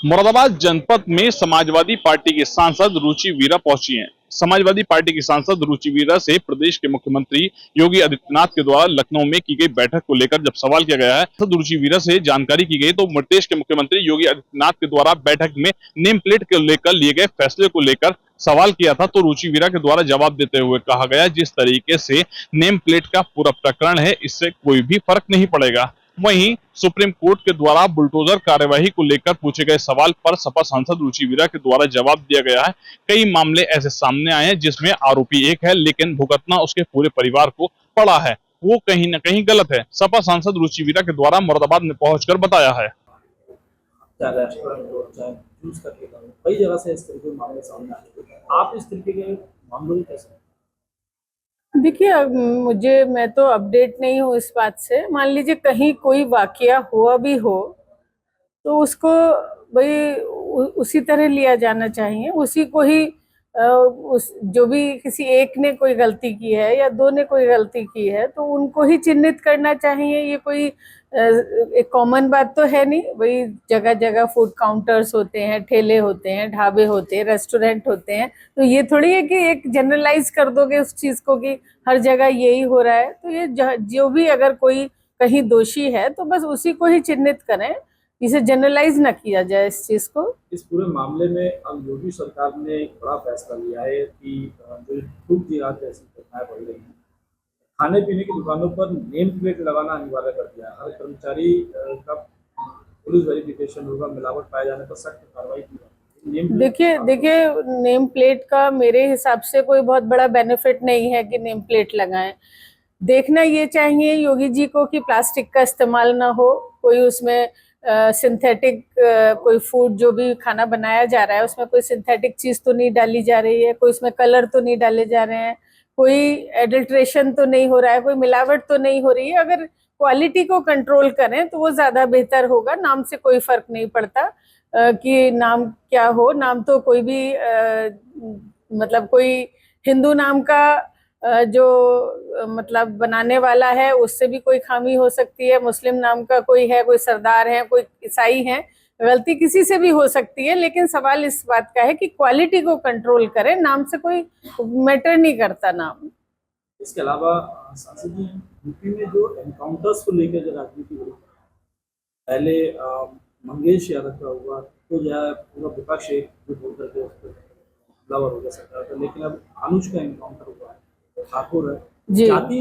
मुरादाबाद जनपद में समाजवादी पार्टी के सांसद रुचि वीरा पहुंची हैं। समाजवादी पार्टी की सांसद रुचि वीरा से प्रदेश के मुख्यमंत्री योगी आदित्यनाथ के द्वारा लखनऊ में की गई बैठक को लेकर जब सवाल किया गया है, तो रुचि वीरा से जानकारी की गई तो प्रदेश के मुख्यमंत्री योगी आदित्यनाथ के द्वारा बैठक में नेम प्लेट को लेकर लिए गए फैसले को लेकर सवाल किया था, तो रुचि वीरा के द्वारा जवाब देते हुए कहा गया, जिस तरीके से नेम प्लेट का पूरा प्रकरण है, इससे कोई भी फर्क नहीं पड़ेगा। वहीं सुप्रीम कोर्ट के द्वारा बुलडोजर कार्यवाही को लेकर पूछे गए सवाल पर सपा सांसद रुचि वीरा के द्वारा जवाब दिया गया है। कई मामले ऐसे सामने आए हैं जिसमें आरोपी एक है, लेकिन भुगतना उसके पूरे परिवार को पड़ा है, वो कहीं न कहीं गलत है। सपा सांसद रुचि वीरा के द्वारा मुरादाबाद में पहुंचकर बताया है। कई जगह से इस तरीके के मामले सामने आए, आप इस तरीके के मामलों को कैसे? देखिए, मैं तो अपडेट नहीं हूँ इस बात से। मान लीजिए कहीं कोई वाकया हुआ भी हो तो उसको भाई उसी तरह लिया जाना चाहिए, उसी को ही उस जो भी किसी एक ने कोई गलती की है या दो ने कोई गलती की है तो उनको ही चिन्हित करना चाहिए। ये कोई एक कॉमन बात तो है नहीं भाई। जगह जगह फूड काउंटर्स होते हैं, ठेले होते हैं, ढाबे होते हैं, रेस्टोरेंट होते हैं, तो ये थोड़ी है कि एक जनरलाइज कर दोगे उस चीज को कि हर जगह यही हो रहा है। तो ये जो भी अगर कोई कहीं दोषी है तो बस उसी को ही चिन्हित करें, इसे जनरलाइज ना किया जाए इस चीज को। इस पूरे मामले में अब योगी सरकार ने एक बड़ा फैसला लिया है कि जो थूक जिहाद जैसी घटनाएं बढ़ रही हैं, खाने पीने की दुकानों पर नेम प्लेट लगाना अनिवार्य कर दिया है। हर कर्मचारी का पुलिस वेरिफिकेशन होगा, मिलावट पाए जाने पर सख्त कार्रवाई की जाएगी। देखिए नेम प्लेट का मेरे हिसाब से कोई बहुत बड़ा बेनिफिट नहीं है कि नेम प्लेट लगाएं। देखना ये चाहिए योगी जी को कि प्लास्टिक का इस्तेमाल ना हो, कोई उसमें सिंथेटिक कोई फूड जो भी खाना बनाया जा रहा है उसमें कोई सिंथेटिक चीज तो नहीं डाली जा रही है, कोई उसमें कलर तो नहीं डाले जा रहे हैं, कोई एडल्ट्रेशन तो नहीं हो रहा है, कोई मिलावट तो नहीं हो रही है। अगर क्वालिटी को कंट्रोल करें तो वो ज्यादा बेहतर होगा। नाम से कोई फर्क नहीं पड़ता कि नाम क्या हो। नाम तो कोई भी मतलब कोई हिंदू नाम का जो मतलब बनाने वाला है उससे भी कोई खामी हो सकती है, मुस्लिम नाम का कोई है, कोई सरदार है, कोई ईसाई है, गलती किसी से भी हो सकती है। लेकिन सवाल इस बात का है कि क्वालिटी को कंट्रोल करें, नाम से कोई मैटर नहीं करता नाम। इसके अलावा सांसद जी, यूपी में जो एनकाउंटर्स को लेकर जो राजनीति हुई, पहले मंगेश यादव का हुआ तो जो है पूरा विपक्ष एक जो बोल करके उस पर हमलावर हो गया सरकार का, लेकिन अब अनुज का एनकाउंटर हुआ है, ठाकुर है, जाति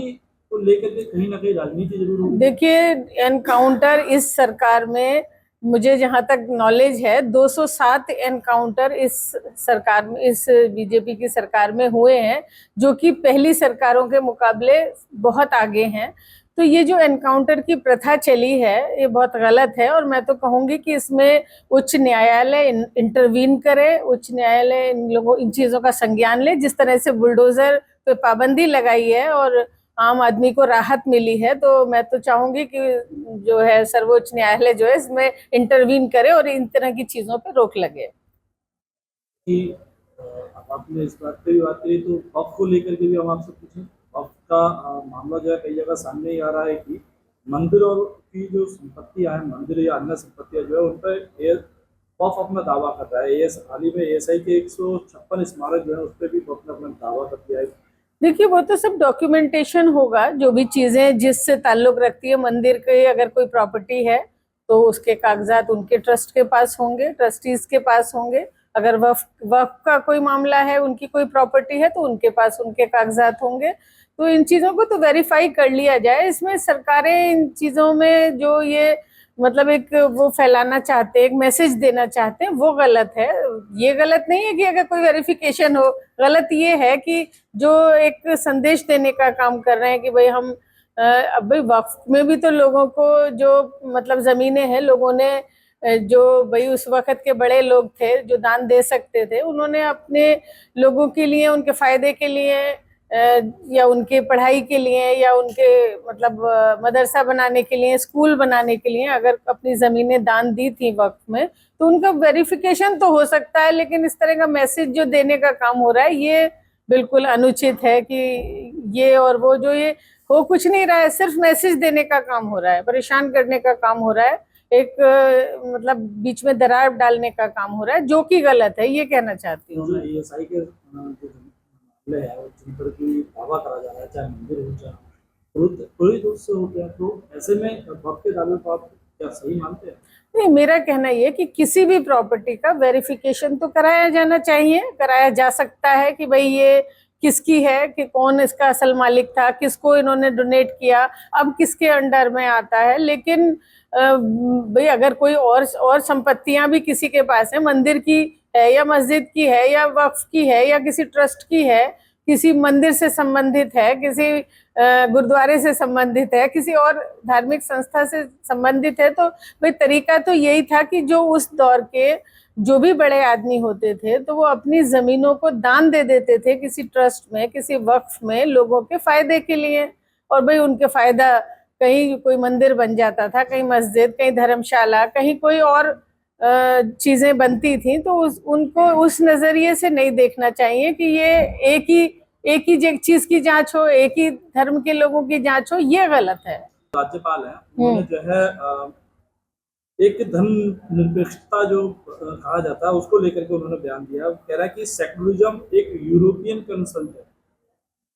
को लेकर के कहीं ना कहीं राजनीति जरूर होगी। देखिए, एनकाउंटर इस सरकार में मुझे जहां तक नॉलेज है 207 एनकाउंटर इस सरकार में, इस बीजेपी की सरकार में हुए हैं, जो कि पहली सरकारों के मुकाबले बहुत आगे हैं। तो ये जो एनकाउंटर की प्रथा चली है ये बहुत गलत है और मैं तो कहूंगी कि इसमें उच्च न्यायालय इंटरवीन करे, उच्च न्यायालय इन चीजों का संज्ञान ले। जिस तरह से बुलडोजर पे पाबंदी लगाई है और आम आदमी को राहत मिली है, तो मैं तो चाहूंगी कि जो है सर्वोच्च न्यायालय जो है इसमें इंटरवीन करे और इन तरह की चीजों पे रोक लगे। कि आपने इस बात पे बात करी तो वक्फ को लेकर के भी हम आपसे पूछें। वक्फ का मामला जो है कई जगह सामने ही आ रहा है कि मंदिरों की जो संपत्तियां हैं, मंदिर या अन्य संपत्तियां जो है उन पर वक्फ अपना दावा कर रहा है। हाल ही में एएसआई के 156 स्मारक जो है उस पर भी अपना अपना दावा कर दिया है। देखिए, वो तो सब डॉक्यूमेंटेशन होगा, जो भी चीजें जिससे ताल्लुक रखती है मंदिर के, अगर कोई प्रॉपर्टी है तो उसके कागजात उनके ट्रस्ट के पास होंगे, ट्रस्टीज के पास होंगे। अगर वक्फ का कोई मामला है, उनकी कोई प्रॉपर्टी है तो उनके पास उनके कागजात होंगे। तो इन चीजों को तो वेरीफाई कर लिया जाए। इसमें सरकारें इन चीजों में जो ये मतलब एक वो फैलाना चाहते हैं, एक मैसेज देना चाहते हैं, वो गलत है। ये गलत नहीं है कि अगर कोई वेरिफिकेशन हो, गलत ये है कि जो एक संदेश देने का काम कर रहे हैं कि भाई हम अब भाई वक्फ में भी तो लोगों को जो मतलब जमीनें हैं, लोगों ने जो भाई उस वक्त के बड़े लोग थे जो दान दे सकते थे, उन्होंने अपने लोगों के लिए, उनके फायदे के लिए या उनके पढ़ाई के लिए या उनके मतलब मदरसा बनाने के लिए, स्कूल बनाने के लिए अगर अपनी जमीनें दान दी थी वक्त में, तो उनका वेरिफिकेशन तो हो सकता है। लेकिन इस तरह का मैसेज जो देने का काम हो रहा है ये बिल्कुल अनुचित है कि ये और वो, जो ये हो कुछ नहीं रहा है, सिर्फ मैसेज देने का काम हो रहा है, परेशान करने का काम हो रहा है। एक मतलब बीच में दरार डालने का काम हो रहा है, जो कि गलत है, ये कहना चाहती हूँ जो मैं। ईएसआई के जो मामले है और जिन पर की दावा करा जा रहा है, चाहे मंदिर हो चाहे पूरी रूप से हो गया, तो ऐसे में वक्त के दावे को आप क्या सही मानते हैं? नहीं, मेरा कहना ये कि किसी भी प्रॉपर्टी का वेरिफिकेशन तो कराया जाना चाहिए, कराया जा सकता है कि भाई ये किसकी है, कि कौन इसका असल मालिक था, किसको इन्होंने डोनेट किया, अब किसके अंडर में आता है। लेकिन भाई अगर कोई और संपत्तियां भी किसी के पास है, मंदिर की है या मस्जिद की है या वक्फ की है या किसी ट्रस्ट की है, किसी मंदिर से संबंधित है, किसी गुरुद्वारे से संबंधित है, किसी और धार्मिक संस्था से संबंधित है, तो भाई तरीका तो यही था कि जो उस दौर के जो भी बड़े आदमी होते थे तो वो अपनी जमीनों को दान दे देते थे किसी ट्रस्ट में, किसी वक्फ में, लोगों के फायदे के लिए। और भाई उनके फायदा, कहीं कोई मंदिर बन जाता था, कहीं मस्जिद, कहीं धर्मशाला, कहीं कोई और चीजें बनती थी, तो उनको उस नजरिए से नहीं देखना चाहिए कि ये एक ही चीज की जांच हो, एक ही धर्म के लोगों की जांच हो, ये गलत है। राज्यपाल है, उन्होंने जो है एक धर्म निरपेक्षता जो कहा जाता है उसको लेकर के उन्होंने बयान दिया। वो कह रहा है कि सेकुलरिज्म एक यूरोपियन कंसेप्ट है।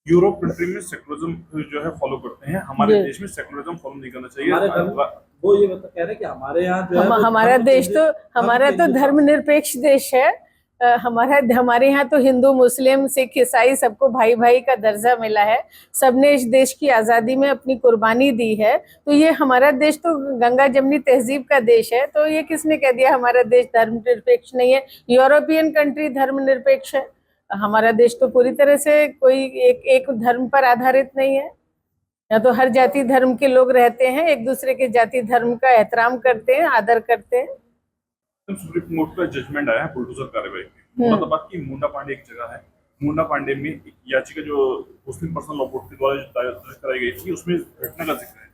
यूरोप कंट्री में सेकुलरिज्म जो है फॉलो करते हैं, हमारे जी। देश में सेकुलरिज्म फॉलो नहीं करना हमारे चाहिए। धर्म वो ये कह रहे हैं कि हमारे यहाँ जो है वो हमारा धर्म देश तो केंद्रित धर्मनिरपेक्ष देश है। हमारे यहाँ तो हिंदू, मुस्लिम, सिख, ईसाई सबको भाई भाई का दर्जा मिला है। सबने इस देश की आजादी में अपनी कुर्बानी दी है। तो ये हमारा देश तो गंगा जमनी तहजीब का देश है। तो ये किसने कह दिया हमारा देश धर्मनिरपेक्ष नहीं है? यूरोपियन कंट्री धर्मनिरपेक्ष है। हमारा देश तो पूरी तरह से कोई एक धर्म पर आधारित नहीं है। या तो हर जाति धर्म के लोग रहते हैं, एक दूसरे के जाति धर्म का एहतराम करते हैं, आदर करते हैं। सुप्रीम कोर्ट का जजमेंट आया है बुलडोजर कार्रवाई में। मुरादाबाद की मुंडा पांडे एक जगह है, मुंडा पांडे में एक याचिका जो मुस्लिम पर्सनल लॉ कोर्ट के द्वारा दायर कराई गई थी, उसमें घटना का जिक्र है।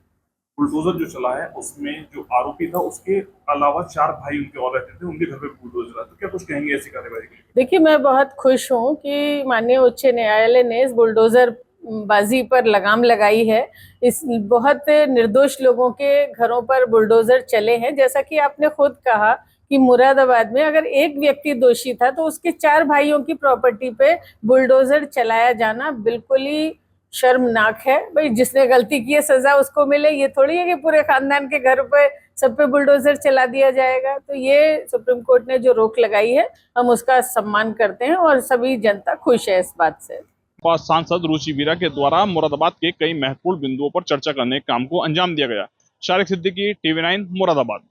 बुलडोजर जो चला है उसमें जो आरोपी था उसके अलावा 4 भाई उनके और रहते थे, उनके घर पे बुलडोजर चला। तो क्या कुछ कहेंगे ऐसी कार्रवाई के लिए? देखिए, मैं बहुत खुश हूँ कि माननीय उच्च न्यायालय ने इस बुलडोजर बाजी पर लगाम लगाई है। इस बहुत निर्दोष लोगों के घरों पर बुलडोजर चले हैं। जैसा कि आपने खुद कहा कि मुरादाबाद में अगर एक व्यक्ति दोषी था तो उसके 4 भाइयों की प्रॉपर्टी पे बुलडोजर चलाया जाना बिल्कुल ही शर्मनाक है। भाई जिसने गलती की है सजा उसको मिले, ये थोड़ी है कि पूरे खानदान के घर पे सब पे बुलडोजर चला दिया जाएगा। तो ये सुप्रीम कोर्ट ने जो रोक लगाई है, हम उसका सम्मान करते हैं और सभी जनता खुश है इस बात से। सांसद रुचि वीरा के द्वारा मुरादाबाद के कई महत्वपूर्ण बिंदुओं पर चर्चा करने के काम को अंजाम दिया गया। शारिक सिद्दीकी, TV9 मुरादाबाद।